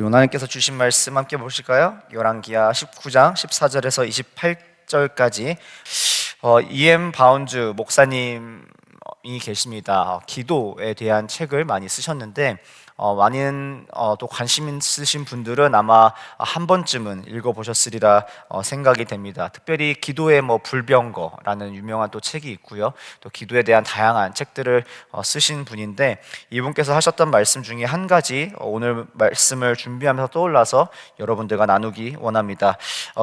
우리 하나님께서 주신 말씀 함께 보실까요? 열왕기하 19장 14절에서 28절까지 E.M. 바운즈 목사님이 계십니다. 기도에 대한 책을 많이 쓰셨는데 많은 또 관심 있으신 분들은 아마 한 번쯤은 읽어보셨으리라 생각이 됩니다. 특별히 기도의 불병거라는 유명한 또 책이 있고요. 또 기도에 대한 다양한 책들을 쓰신 분인데, 이분께서 하셨던 말씀 중에 한 가지 오늘 말씀을 준비하면서 떠올라서 여러분들과 나누기 원합니다.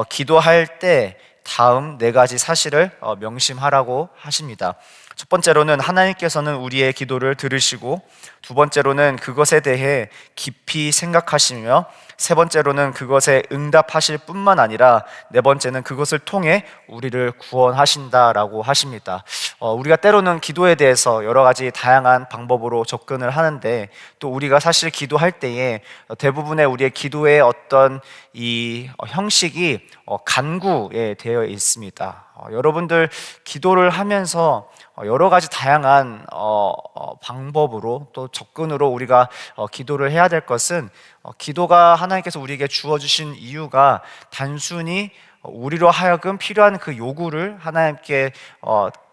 기도할 때 다음 네 가지 사실을 명심하라고 하십니다. 첫 번째로는 하나님께서는 우리의 기도를 들으시고, 두 번째로는 그것에 대해 깊이 생각하시며, 세 번째로는 그것에 응답하실 뿐만 아니라 네 번째는 그것을 통해 우리를 구원하신다라고 하십니다. 우리가 때로는 기도에 대해서 여러 가지 다양한 방법으로 접근을 하는데, 또 우리가 사실 기도할 때에 대부분의 우리의 기도의 어떤 이 형식이 간구에 되어 있습니다. 여러분들 기도를 하면서 여러 가지 다양한 방법으로 또 접근으로 우리가 기도를 해야 될 것은, 기도가 하나님께서 우리에게 주어주신 이유가 단순히 우리로 하여금 필요한 그 요구를 하나님께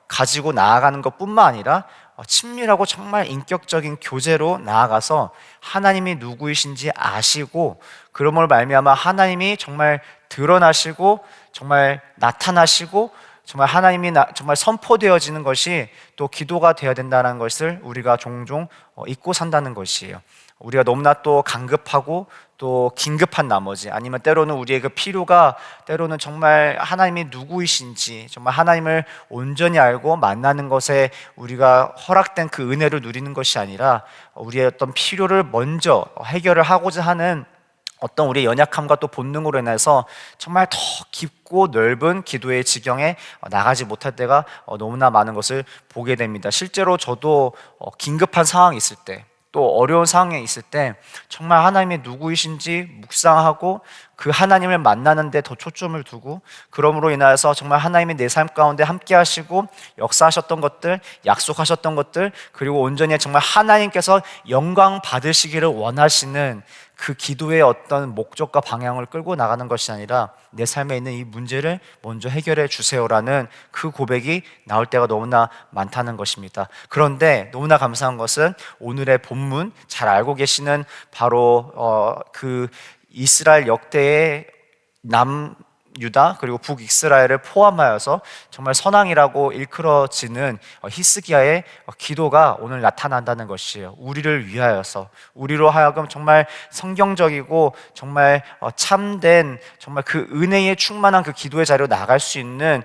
가지고 나아가는 것뿐만 아니라 친밀하고 정말 인격적인 교제로 나아가서 하나님이 누구이신지 아시고, 그러므로 말미암아 하나님이 정말 드러나시고 정말 나타나시고 정말 하나님이 정말 선포되어지는 것이 또 기도가 되어야 된다는 것을 우리가 종종 잊고 산다는 것이에요. 우리가 너무나 또 간급하고 또 긴급한 나머지, 아니면 때로는 우리의 그 필요가 때로는 정말 하나님이 누구이신지 정말 하나님을 온전히 알고 만나는 것에 우리가 허락된 그 은혜를 누리는 것이 아니라 우리의 어떤 필요를 먼저 해결을 하고자 하는 어떤 우리의 연약함과 또 본능으로 인해서 정말 더 깊고 넓은 기도의 지경에 나가지 못할 때가 너무나 많은 것을 보게 됩니다. 실제로 저도 긴급한 상황이 있을 때, 또 어려운 상황에 있을 때 정말 하나님이 누구이신지 묵상하고 그 하나님을 만나는 데 더 초점을 두고, 그러므로 인하여서 정말 하나님이 내 삶 가운데 함께 하시고 역사하셨던 것들, 약속하셨던 것들, 그리고 온전히 정말 하나님께서 영광 받으시기를 원하시는 그 기도의 어떤 목적과 방향을 끌고 나가는 것이 아니라 내 삶에 있는 이 문제를 먼저 해결해 주세요라는 그 고백이 나올 때가 너무나 많다는 것입니다. 그런데 너무나 감사한 것은 오늘의 본문, 잘 알고 계시는 바로 그 이스라엘 역대의 남유다 그리고 북이스라엘을 포함하여서 정말 선왕이라고 일컬어지는 히스기야의 기도가 오늘 나타난다는 것이에요. 우리를 위하여서, 우리로 하여금 정말 성경적이고 정말 참된, 정말 그 은혜에 충만한 그 기도의 자리로 나갈 수 있는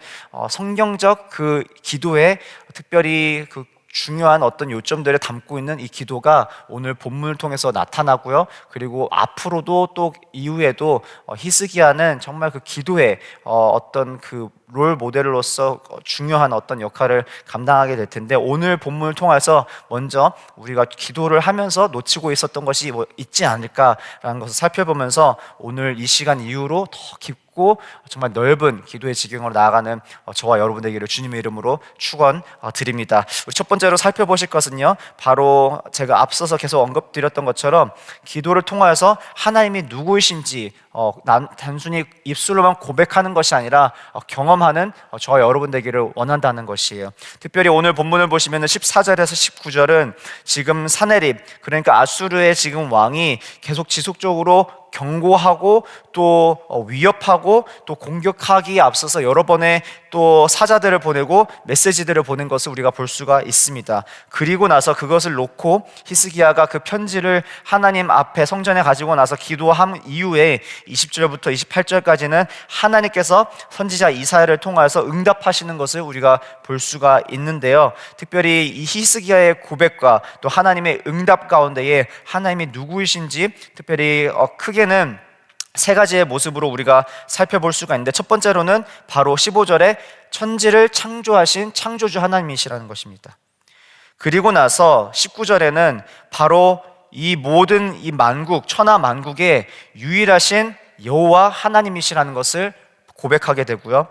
성경적 그 기도에 특별히 그 중요한 어떤 요점들을 담고 있는 이 기도가 오늘 본문을 통해서 나타나고요. 그리고 앞으로도 또 이후에도 히스기야는 정말 그 기도의 어떤 그 롤 모델로서 중요한 어떤 역할을 감당하게 될 텐데, 오늘 본문을 통해서 먼저 우리가 기도를 하면서 놓치고 있었던 것이 있지 않을까라는 것을 살펴보면서 오늘 이 시간 이후로 더 깊고 정말 넓은 기도의 지경으로 나아가는 저와 여러분 되기를 주님의 이름으로 축원드립니다. 우리 첫 번째로 살펴보실 것은요, 바로 제가 앞서서 계속 언급드렸던 것처럼 기도를 통하여서 하나님이 누구이신지 단순히 입술로만 고백하는 것이 아니라 경험하는 저와 여러분 되기를 원한다는 것이에요. 특별히 오늘 본문을 보시면 14절에서 19절은 지금 사네립, 그러니까 아수르의 지금 왕이 계속 지속적으로 경고하고 또 위협하고 또 공격하기에 앞서서 여러 번의 또 사자들을 보내고 메시지들을 보낸 것을 우리가 볼 수가 있습니다. 그리고 나서 그것을 놓고 히스기야가 그 편지를 하나님 앞에 성전에 가지고 나서 기도한 이후에 20절부터 28절까지는 하나님께서 선지자 이사야를 통하여서 응답하시는 것을 우리가 볼 수가 있는데요. 특별히 이 히스기야의 고백과 또 하나님의 응답 가운데에 하나님이 누구이신지 특별히 크게는 세 가지의 모습으로 우리가 살펴볼 수가 있는데, 첫 번째로는 바로 15절에 천지를 창조하신 창조주 하나님이시라는 것입니다. 그리고 나서 19절에는 바로 이 모든 이 만국, 천하 만국의 유일하신 여호와 하나님이시라는 것을 고백하게 되고요.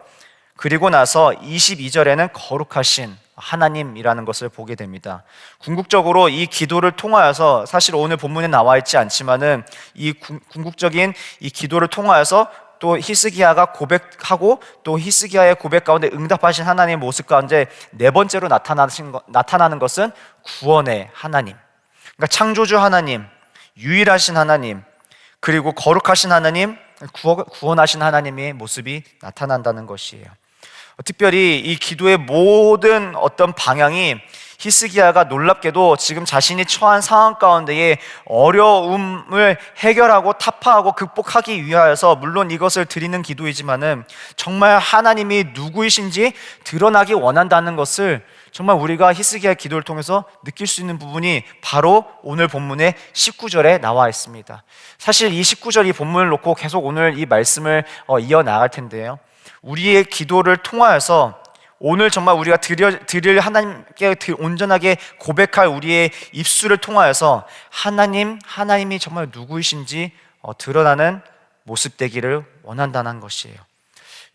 그리고 나서 22절에는 거룩하신 하나님이라는 것을 보게 됩니다. 궁극적으로 이 기도를 통하여서, 사실 오늘 본문에 나와 있지 않지만은 이 궁극적인 이 기도를 통하여서 또 히스기야가 고백하고 또 히스기야의 고백 가운데 응답하신 하나님의 모습 가운데 네 번째로 나타나는 것은 구원의 하나님. 그러니까 창조주 하나님, 유일하신 하나님, 그리고 거룩하신 하나님, 구원하신 하나님의 모습이 나타난다는 것이에요. 특별히 이 기도의 모든 어떤 방향이 히스기야가 놀랍게도 지금 자신이 처한 상황 가운데에 어려움을 해결하고 타파하고 극복하기 위하여서, 물론 이것을 드리는 기도이지만은 정말 하나님이 누구이신지 드러나기 원한다는 것을 정말 우리가 히스기야의 기도를 통해서 느낄 수 있는 부분이 바로 오늘 본문의 19절에 나와 있습니다. 사실 이 19절 이 본문을 놓고 계속 오늘 이 말씀을 이어나갈 텐데요, 우리의 기도를 통하여서 오늘 정말 우리가 드릴 하나님께 온전하게 고백할 우리의 입술을 통하여서 하나님이 정말 누구이신지 드러나는 모습 되기를 원한다는 것이에요.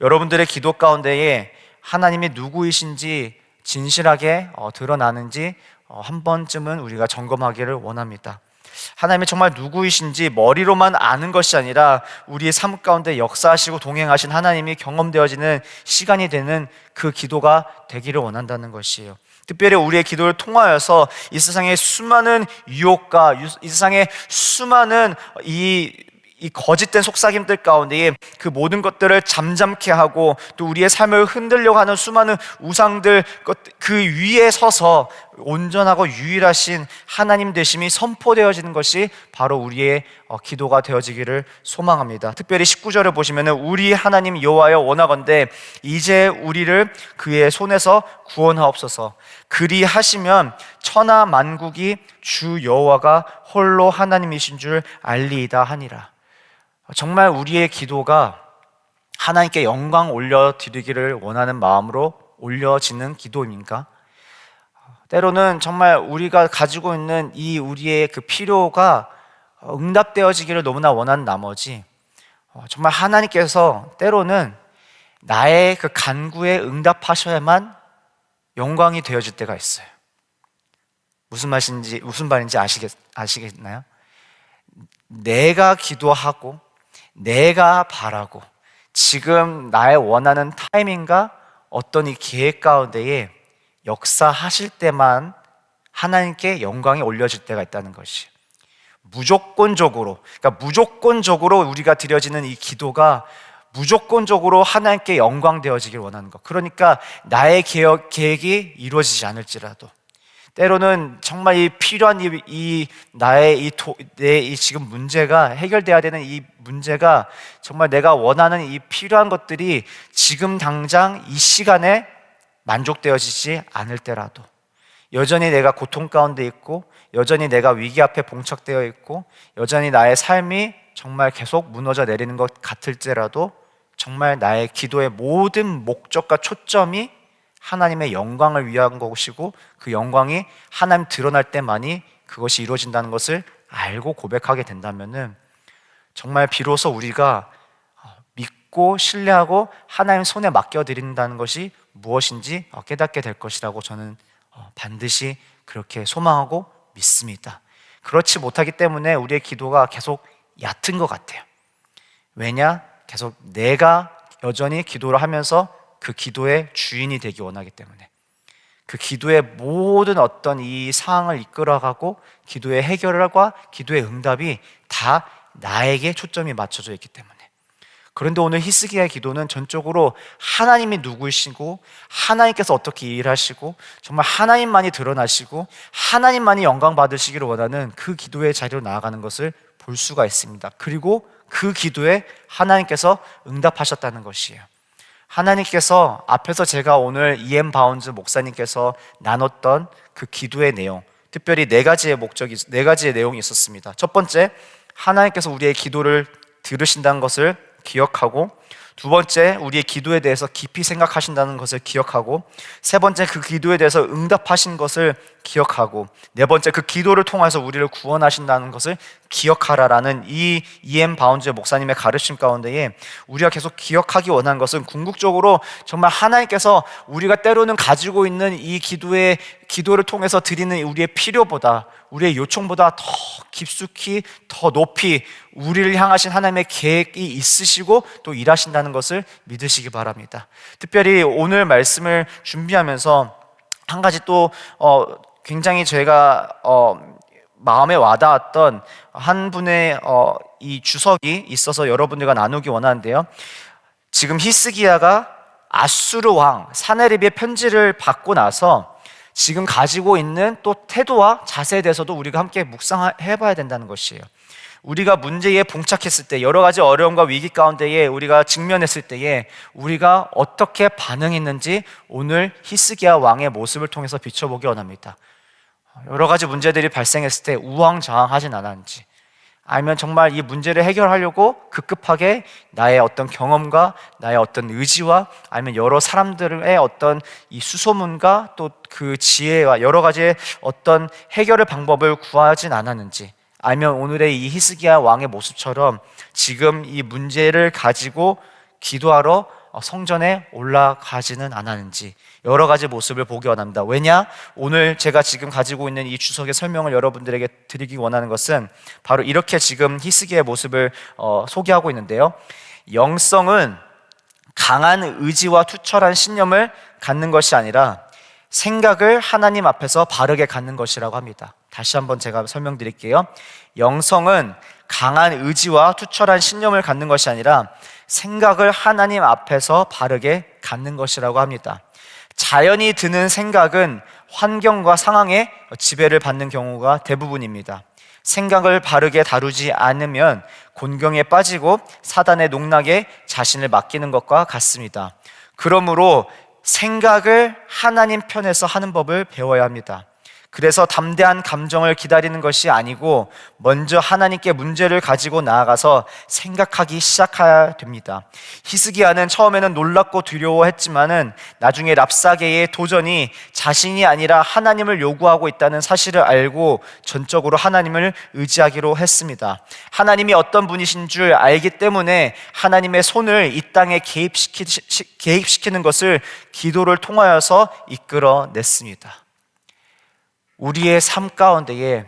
여러분들의 기도 가운데에 하나님이 누구이신지 진실하게 드러나는지 한 번쯤은 우리가 점검하기를 원합니다. 하나님이 정말 누구이신지 머리로만 아는 것이 아니라 우리의 삶 가운데 역사하시고 동행하신 하나님이 경험되어지는 시간이 되는 그 기도가 되기를 원한다는 것이에요. 특별히 우리의 기도를 통하여서 이 세상의 수많은 유혹과 이 세상의 수많은 이 거짓된 속삭임들 가운데에 그 모든 것들을 잠잠케 하고 또 우리의 삶을 흔들려고 하는 수많은 우상들 그 위에 서서 온전하고 유일하신 하나님 되심이 선포되어지는 것이 바로 우리의 기도가 되어지기를 소망합니다. 특별히 19절을 보시면 우리 하나님 여호와여 원하건대 이제 우리를 그의 손에서 구원하옵소서. 그리하시면 천하 만국이 주 여호와가 홀로 하나님이신 줄 알리이다 하니라. 정말 우리의 기도가 하나님께 영광 올려드리기를 원하는 마음으로 올려지는 기도입니까? 때로는 정말 우리가 가지고 있는 이 우리의 그 필요가 응답되어지기를 너무나 원하는 나머지 정말 하나님께서 때로는 나의 그 간구에 응답하셔야만 영광이 되어질 때가 있어요. 무슨 말인지 아시겠나요? 내가 기도하고 내가 바라고 지금 나의 원하는 타이밍과 어떤 이 계획 가운데에 역사하실 때만 하나님께 영광이 올려질 때가 있다는 것이, 무조건적으로 우리가 드려지는 이 기도가 무조건적으로 하나님께 영광되어지길 원하는 것. 그러니까 나의 계획이 이루어지지 않을지라도 때로는 정말 이 필요한 나의 이 지금 문제가 해결돼야 되는 이 문제가 정말 내가 원하는 이 필요한 것들이 지금 당장 이 시간에 만족되어지지 않을 때라도, 여전히 내가 고통 가운데 있고 여전히 내가 위기 앞에 봉착되어 있고 여전히 나의 삶이 정말 계속 무너져 내리는 것 같을지라도 정말 나의 기도의 모든 목적과 초점이 하나님의 영광을 위한 것이고 그 영광이 하나님 드러날 때만이 그것이 이루어진다는 것을 알고 고백하게 된다면은 정말 비로소 우리가 믿고 신뢰하고 하나님 손에 맡겨드린다는 것이 무엇인지 깨닫게 될 것이라고 저는 반드시 그렇게 소망하고 믿습니다. 그렇지 못하기 때문에 우리의 기도가 계속 얕은 것 같아요. 왜냐? 계속 내가 여전히 기도를 하면서 그 기도의 주인이 되기 원하기 때문에, 그 기도의 모든 어떤 이 상황을 이끌어가고 기도의 해결과 기도의 응답이 다 나에게 초점이 맞춰져 있기 때문에. 그런데 오늘 히스기야의 기도는 전적으로 하나님이 누구이시고 하나님께서 어떻게 일하시고 정말 하나님만이 드러나시고 하나님만이 영광 받으시기를 원하는 그 기도의 자리로 나아가는 것을 볼 수가 있습니다. 그리고 그 기도에 하나님께서 응답하셨다는 것이에요. 하나님께서 앞에서 제가 오늘 EM 바운즈 목사님께서 나눴던 그 기도의 내용, 특별히 네 가지의 내용이 있었습니다. 첫 번째, 하나님께서 우리의 기도를 들으신다는 것을 기억하고, 두 번째, 우리의 기도에 대해서 깊이 생각하신다는 것을 기억하고, 세 번째, 그 기도에 대해서 응답하신 것을 기억하고, 네 번째, 그 기도를 통해서 우리를 구원하신다는 것을 기억하라라는 이 EM 바운즈의 목사님의 가르침 가운데에 우리가 계속 기억하기 원하는 것은, 궁극적으로 정말 하나님께서 우리가 때로는 가지고 있는 이 기도를 통해서 드리는 우리의 필요보다, 우리의 요청보다 더 깊숙이, 더 높이 우리를 향하신 하나님의 계획이 있으시고 또 일하신다는 것을 믿으시기 바랍니다. 특별히 오늘 말씀을 준비하면서 한 가지 또 굉장히 제가 마음에 와닿았던 한 분의 이 주석이 있어서 여러분들과 나누기 원하는데요. 지금 히스기야가 아수르 왕 사네립의 편지를 받고 나서 지금 가지고 있는 또 태도와 자세에 대해서도 우리가 함께 묵상해 봐야 된다는 것이에요. 우리가 문제에 봉착했을 때, 여러 가지 어려움과 위기 가운데에 우리가 직면했을 때에 우리가 어떻게 반응했는지 오늘 히스기야 왕의 모습을 통해서 비춰보기 원합니다. 여러 가지 문제들이 발생했을 때 우왕좌왕하진 않았는지, 아니면 정말 이 문제를 해결하려고 급급하게 나의 어떤 경험과 나의 어떤 의지와, 아니면 여러 사람들의 어떤 이 수소문과 또 그 지혜와 여러 가지의 어떤 해결의 방법을 구하진 않았는지, 아니면 오늘의 이 히스기야 왕의 모습처럼 지금 이 문제를 가지고 기도하러 성전에 올라가지는 않았는지, 여러 가지 모습을 보기 원합니다. 왜냐? 오늘 제가 지금 가지고 있는 이 주석의 설명을 여러분들에게 드리기 원하는 것은 바로 이렇게 지금 히스기야의 모습을 소개하고 있는데요. 영성은 강한 의지와 투철한 신념을 갖는 것이 아니라 생각을 하나님 앞에서 바르게 갖는 것이라고 합니다. 다시 한번 제가 설명드릴게요. 영성은 강한 의지와 투철한 신념을 갖는 것이 아니라 생각을 하나님 앞에서 바르게 갖는 것이라고 합니다. 자연이 드는 생각은 환경과 상황에 지배를 받는 경우가 대부분입니다. 생각을 바르게 다루지 않으면 곤경에 빠지고 사단의 농락에 자신을 맡기는 것과 같습니다. 그러므로 생각을 하나님 편에서 하는 법을 배워야 합니다. 그래서 담대한 감정을 기다리는 것이 아니고 먼저 하나님께 문제를 가지고 나아가서 생각하기 시작해야 됩니다. 히스기야는 처음에는 놀랍고 두려워했지만은 나중에 랍사게의 도전이 자신이 아니라 하나님을 요구하고 있다는 사실을 알고 전적으로 하나님을 의지하기로 했습니다. 하나님이 어떤 분이신 줄 알기 때문에 하나님의 손을 이 땅에 개입시키는 것을 기도를 통하여서 이끌어냈습니다. 우리의 삶 가운데에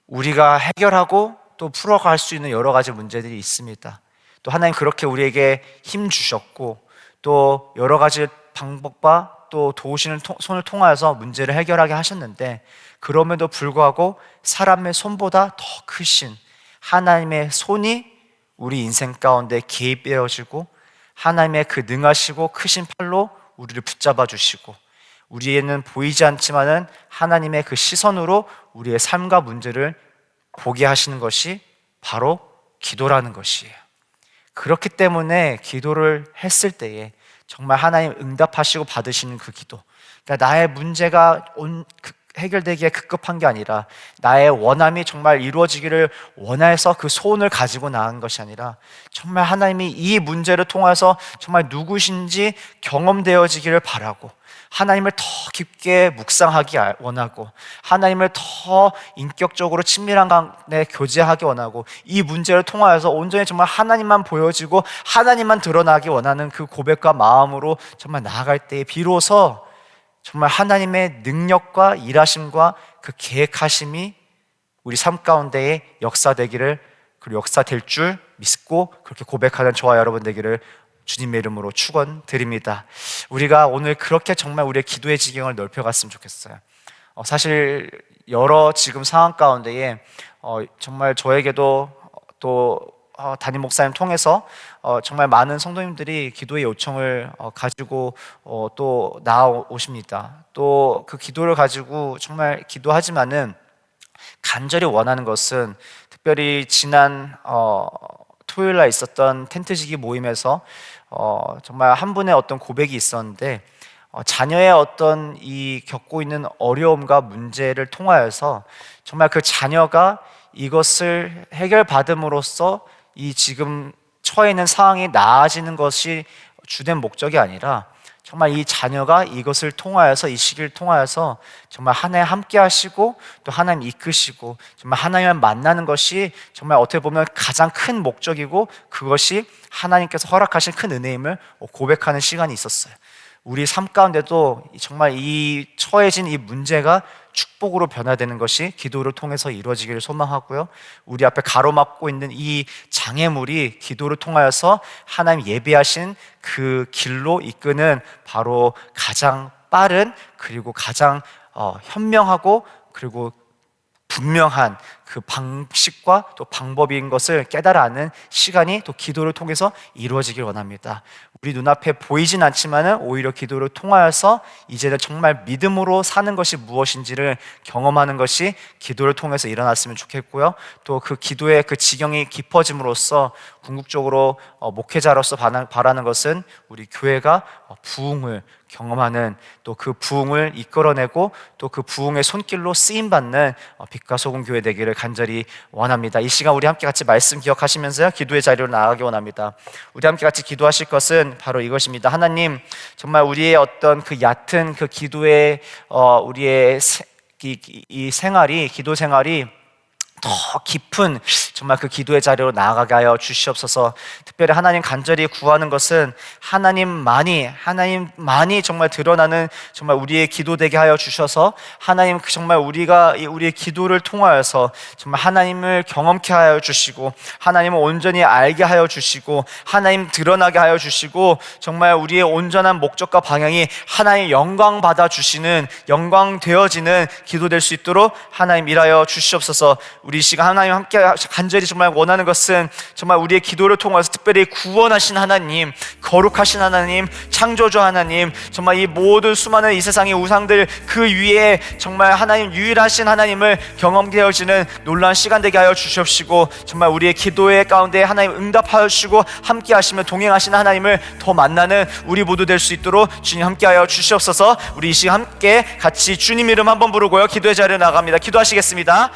우리가 해결하고 또 풀어갈 수 있는 여러 가지 문제들이 있습니다. 또 하나님 그렇게 우리에게 힘 주셨고, 또 여러 가지 방법과 또 도우시는 손을 통하여서 문제를 해결하게 하셨는데, 그럼에도 불구하고 사람의 손보다 더 크신 하나님의 손이 우리 인생 가운데 개입되어지고, 하나님의 그 능하시고 크신 팔로 우리를 붙잡아 주시고, 우리에는 보이지 않지만은 하나님의 그 시선으로 우리의 삶과 문제를 보게 하시는 것이 바로 기도라는 것이에요. 그렇기 때문에 기도를 했을 때에 정말 하나님 응답하시고 받으시는 그 기도, 그러니까 나의 문제가 해결되기에 급급한 게 아니라 나의 원함이 정말 이루어지기를 원해서 그 소원을 가지고 나간 것이 아니라 정말 하나님이 이 문제를 통해서 정말 누구신지 경험되어지기를 바라고, 하나님을 더 깊게 묵상하기 원하고, 하나님을 더 인격적으로 친밀한 간에 교제하기 원하고, 이 문제를 통하여서 온전히 정말 하나님만 보여지고 하나님만 드러나기 원하는 그 고백과 마음으로 정말 나아갈 때에 비로소 정말 하나님의 능력과 일하심과 그 계획하심이 우리 삶 가운데에 역사되기를, 그리고 역사될 줄 믿고 그렇게 고백하는 저와 여러분 되기를 주님의 이름으로 축원드립니다. 우리가 오늘 그렇게 정말 우리의 기도의 지경을 넓혀갔으면 좋겠어요. 사실 여러 지금 상황 가운데에 정말 저에게도 또 담임 목사님 통해서 정말 많은 성도님들이 기도의 요청을 가지고 또 나오십니다. 또 그 기도를 가지고 정말 기도하지만은 간절히 원하는 것은, 특별히 지난 토요일 날 있었던 텐트지기 모임에서 정말 한 분의 어떤 고백이 있었는데, 자녀의 어떤 이 겪고 있는 어려움과 문제를 통하여서 정말 그 자녀가 이것을 해결받음으로써 이 지금 처해 있는 상황이 나아지는 것이 주된 목적이 아니라 정말 이 자녀가 이것을 통하여서, 이 시기를 통하여서 정말 하나님 함께 하시고 또 하나님 이끄시고 정말 하나님을 만나는 것이 정말 어떻게 보면 가장 큰 목적이고, 그것이 하나님께서 허락하신 큰 은혜임을 고백하는 시간이 있었어요. 우리 삶 가운데도 정말 이 처해진 이 문제가 축복으로 변화되는 것이 기도를 통해서 이루어지기를 소망하고요, 우리 앞에 가로막고 있는 이 장애물이 기도를 통하여서 하나님 예비하신 그 길로 이끄는 바로 가장 빠른, 그리고 가장 현명하고 그리고 분명한 그 방식과 또 방법인 것을 깨달아가는 시간이 또 기도를 통해서 이루어지길 원합니다. 우리 눈앞에 보이진 않지만은 오히려 기도를 통하여서 이제는 정말 믿음으로 사는 것이 무엇인지를 경험하는 것이 기도를 통해서 일어났으면 좋겠고요, 또 그 기도의 그 지경이 깊어짐으로써 궁극적으로 목회자로서 바라는 것은 우리 교회가 부흥을 경험하는, 또 그 부흥을 이끌어내고 또 그 부흥의 손길로 쓰임받는 빛과 소금 교회 되기를 간절히 원합니다. 이 시간 우리 함께 같이 말씀 기억하시면서요, 기도의 자리로 나아가기 원합니다. 우리 함께 같이 기도하실 것은 바로 이것입니다. 하나님, 정말 우리의 어떤 그 얕은 그 기도의 우리의 이 생활이, 기도 생활이 더 깊은 정말 그 기도의 자리로 나아가게 하여 주시옵소서. 특별히 하나님 간절히 구하는 것은 하나님만이 정말 드러나는 정말 우리의 기도 되게 하여 주셔서, 하나님 정말 우리가 우리의 기도를 통하여서 정말 하나님을 경험케 하여 주시고, 하나님을 온전히 알게 하여 주시고, 하나님 드러나게 하여 주시고, 정말 우리의 온전한 목적과 방향이 하나님 영광 받아 주시는, 영광 되어지는 기도 될 수 있도록 하나님 일하여 주시옵소서. 우리 시간 하나님 함께 간절히 정말 원하는 것은 정말 우리의 기도를 통해서 특별히 구원하신 하나님, 거룩하신 하나님, 창조주 하나님, 정말 이 모든 수많은 이 세상의 우상들 그 위에 정말 하나님 유일하신 하나님을 경험되어지는 놀라운 시간 되게 하여 주시옵시고, 정말 우리의 기도의 가운데 하나님 응답하여 주시고 함께 하시며 동행하시는 하나님을 더 만나는 우리 모두 될 수 있도록 주님 함께 하여 주시옵소서. 우리 이 시간 함께 같이 주님 이름 한번 부르고요, 기도의 자리에 나갑니다. 기도하시겠습니다.